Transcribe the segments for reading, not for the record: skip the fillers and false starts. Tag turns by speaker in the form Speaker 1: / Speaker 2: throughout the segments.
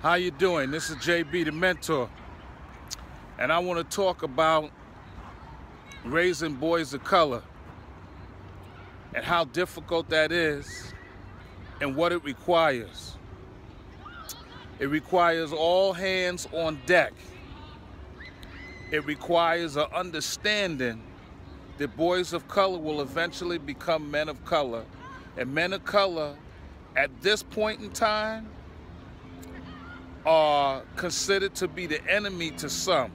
Speaker 1: How you doing? This is JB the Mentor, and I want to talk about raising boys of color and how difficult that is and what it requires. It requires all hands on deck. It requires an understanding that boys of color will eventually become men of color, and men of color at this point in time are considered to be the enemy to some.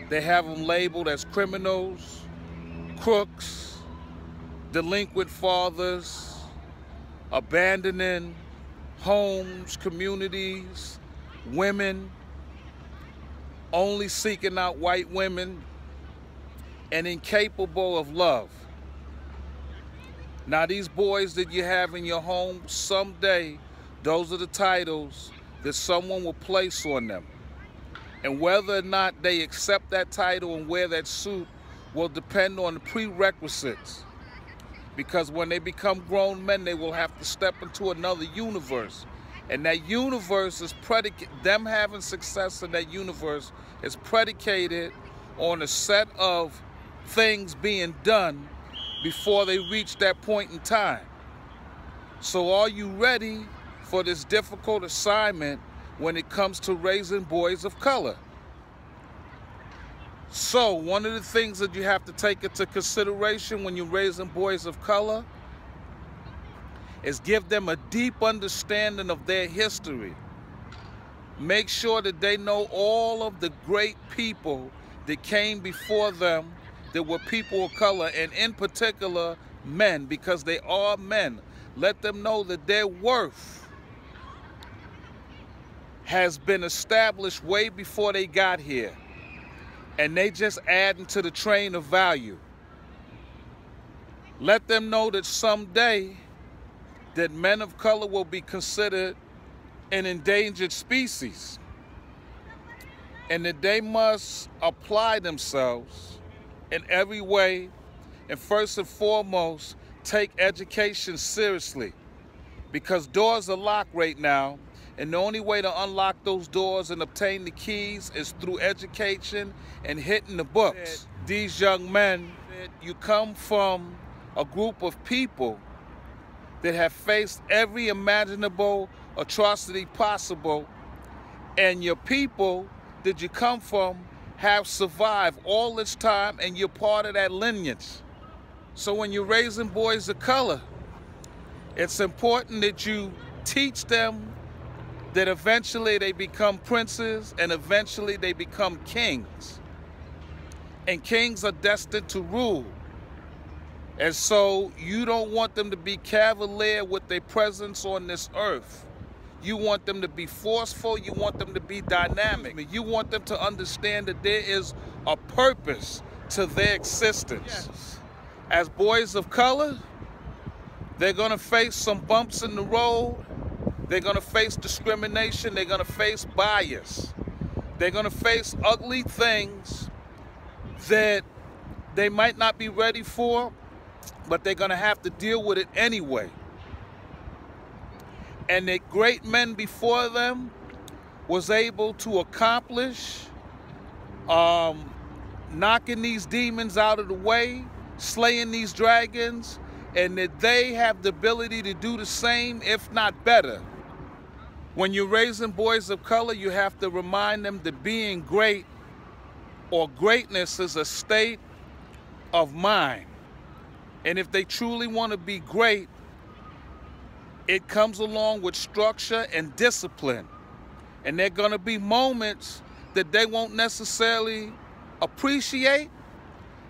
Speaker 1: They have them labeled as criminals, crooks, delinquent fathers, abandoning homes, communities, women, only seeking out white women, and incapable of love. Now, these boys that you have in your home, someday, those are the titles that someone will place on them. And whether or not they accept that title and wear that suit will depend on the prerequisites. Because when they become grown men, they will have to step into another universe. And that universe is predicated, them having success in that universe is predicated on a set of things being done before they reach that point in time. So are you ready for this difficult assignment when it comes to raising boys of color? So one of the things that you have to take into consideration when you're raising boys of color is give them a deep understanding of their history. Make sure that they know all of the great people that came before them that were people of color, and in particular men, because they are men. Let them know that their worth has been established way before they got here, and they just adding to the train of value. Let them know that someday that men of color will be considered an endangered species, and that they must apply themselves in every way, and first and foremost, take education seriously, because doors are locked right now, and the only way to unlock those doors and obtain the keys is through education and hitting the books. These young men, you come from a group of people that have faced every imaginable atrocity possible, and your people that you come from have survived all this time, and you're part of that lineage. So when you're raising boys of color, it's important that you teach them that eventually they become princes, and eventually they become kings. And kings are destined to rule. And so you don't want them to be cavalier with their presence on this earth. You want them to be forceful. You want them to be dynamic. You want them to understand that there is a purpose to their existence. Yes. As boys of color, they're going to face some bumps in the road. They're going to face discrimination. They're going to face bias. They're going to face ugly things that they might not be ready for, but they're going to have to deal with it anyway. And the great men before them was able to accomplish knocking these demons out of the way, slaying these dragons, and that they have the ability to do the same, if not better. When you're raising boys of color, you have to remind them that being great or greatness is a state of mind. And if they truly want to be great, it comes along with structure and discipline. And there are going to be moments that they won't necessarily appreciate,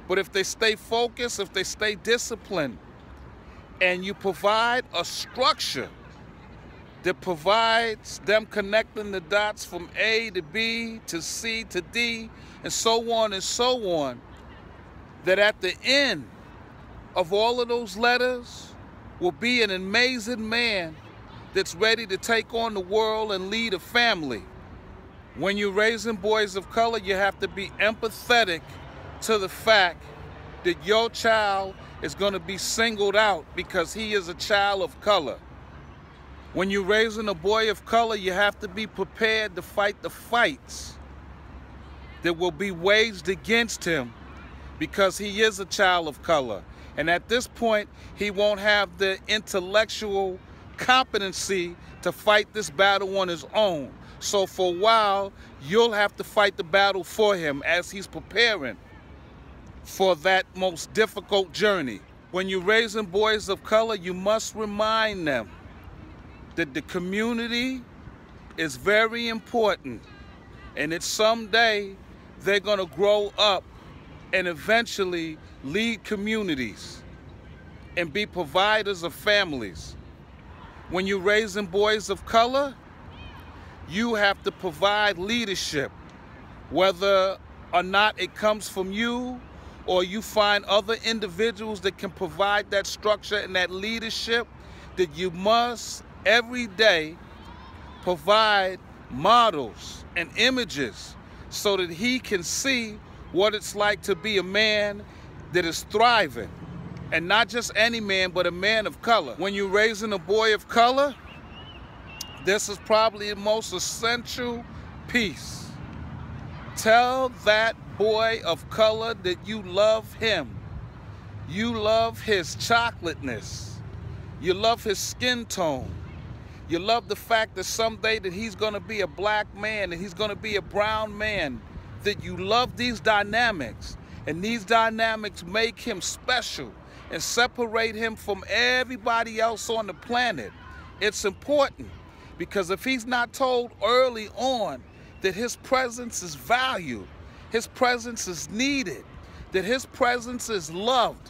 Speaker 1: but if they stay focused, if they stay disciplined, and you provide a structure that provides them connecting the dots from A to B to C to D, and so on, that at the end of all of those letters will be an amazing man that's ready to take on the world and lead a family. When you're raising boys of color, you have to be empathetic to the fact that your child is going to be singled out because he is a child of color. When you're raising a boy of color, you have to be prepared to fight the fights that will be waged against him because he is a child of color. And at this point, he won't have the intellectual competency to fight this battle on his own. So for a while, you'll have to fight the battle for him as he's preparing for that most difficult journey. When you're raising boys of color, you must remind them that the community is very important, and that someday they're going to grow up and eventually lead communities and be providers of families. When you're raising boys of color, you have to provide leadership, whether or not it comes from you or you find other individuals that can provide that structure and that leadership. That you must every day provide models and images so that he can see what it's like to be a man that is thriving. And not just any man, but a man of color. When you're raising a boy of color, this is probably the most essential piece. Tell that boy of color that you love him. You love his chocolateness. You love his skin tone. You love the fact that someday that he's going to be a black man and he's going to be a brown man. That you love these dynamics. And these dynamics make him special and separate him from everybody else on the planet. It's important because if he's not told early on that his presence is valued, his presence is needed, that his presence is loved,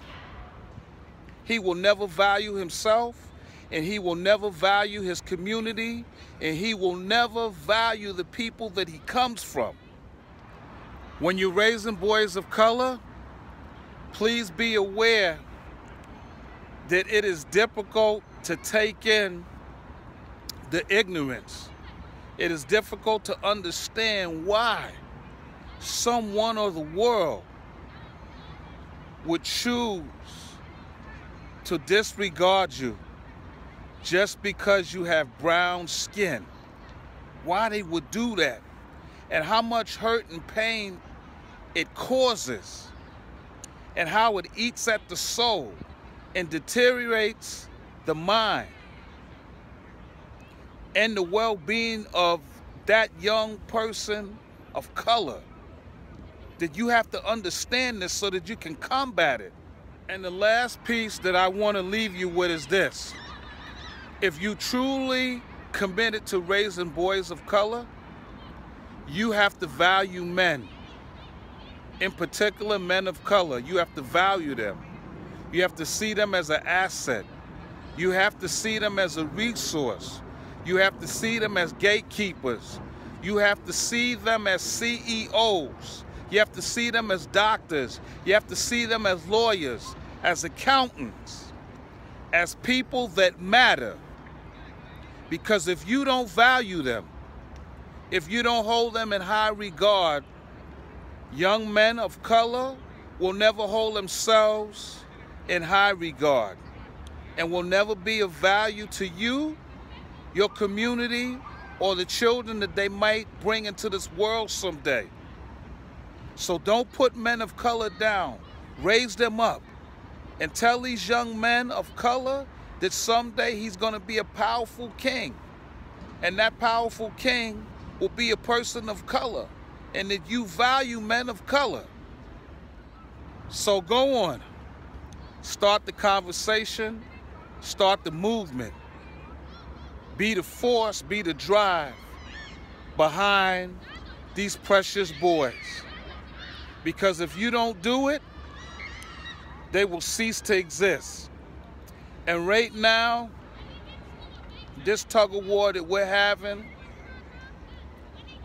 Speaker 1: he will never value himself, and he will never value his community, and he will never value the people that he comes from. When you're raising boys of color, please be aware that it is difficult to take in the ignorance. It is difficult to understand why someone or the world would choose to disregard you just because you have brown skin. Why they would do that, and how much hurt and pain it causes, and how it eats at the soul and deteriorates the mind and the well-being of that young person of color. That you have to understand this so that you can combat it. And the last piece that I want to leave you with is this. If you truly committed to raising boys of color, you have to value men. In particular, men of color. You have to value them. You have to see them as an asset. You have to see them as a resource. You have to see them as gatekeepers. You have to see them as CEOs. You have to see them as doctors. You have to see them as lawyers, as accountants, as people that matter. Because if you don't value them, if you don't hold them in high regard, young men of color will never hold themselves in high regard and will never be of value to you, your community, or the children that they might bring into this world someday. So don't put men of color down. Raise them up. And tell these young men of color that someday he's going to be a powerful king. And that powerful king will be a person of color. And that you value men of color. So go on. Start the conversation. Start the movement. Be the force, be the drive behind these precious boys. Because if you don't do it, they will cease to exist. And right now, this tug of war that we're having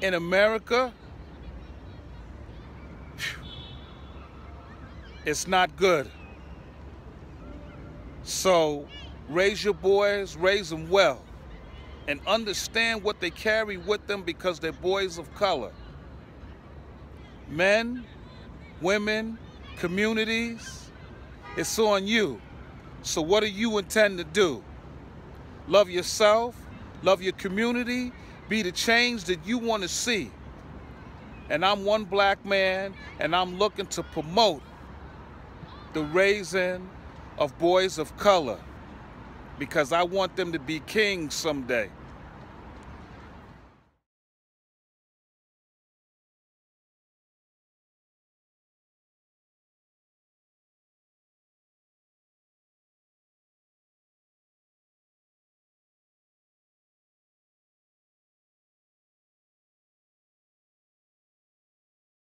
Speaker 1: in America, it's not good. So raise your boys, raise them well, and understand what they carry with them because they're boys of color. Men, women, communities, it's on you. So what do you intend to do? Love yourself, love your community, be the change that you want to see. And I'm one black man, and I'm looking to promote the raising of boys of color, because I want them to be kings someday.